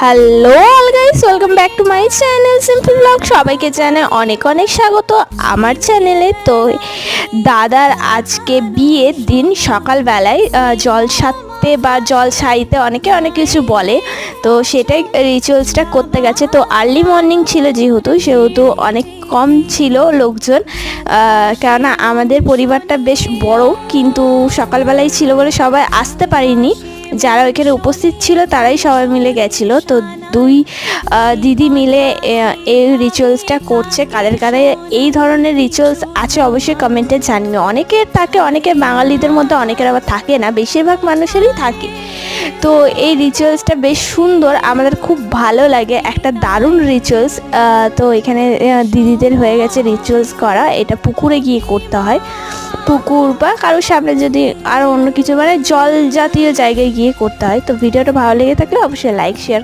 Hello all guys, welcome back to my channel simple blog. সবাইকে জানাই অনেক অনেক স্বাগত আমার চ্যানেলে। তো দাদার আজকে বিয়ের দিন সকালবেলায় জল সারতে বা জল সাইতে অনেকে অনেক কিছু বলে, তো সেটাই রিচুয়ালসটা করতে গেছে। তো আর্লি মর্নিং ছিল, সেহেতু অনেক কম ছিল লোকজন, কেননা আমাদের পরিবারটা বেশ বড়, কিন্তু সকালবেলায় ছিল বলে সবাই আসতে পারেনি। যারা ওইখানে উপস্থিত ছিল তারাই সবাই মিলে গেছিলো। তো দুই দিদি মিলে এই রিচুয়ালসটা করছে। কাদের কাদের এই ধরনের রিচুয়ালস আছে অবশ্যই কমেন্টে জানিও। অনেকের থাকে, অনেকের বাঙালিদের মধ্যে অনেকের আবার থাকে না, বেশিরভাগ মানুষেরই থাকে। তো এই রিচুয়ালসটা বেশ সুন্দর, আমাদের খুব ভালো লাগে, একটা দারুণ রিচুয়ালস। তো এখানে দিদিদের হয়ে গেছে রিচুয়ালস করা। এটা পুকুরে গিয়ে করতে হয়, পুকুর বা কারোর সামনে যদি আরও অন্য কিছু, মানে জল জাতীয় জায়গায় গিয়ে করতে হয়। তো ভিডিওটা ভালো লেগে থাকলে অবশ্যই লাইক, শেয়ার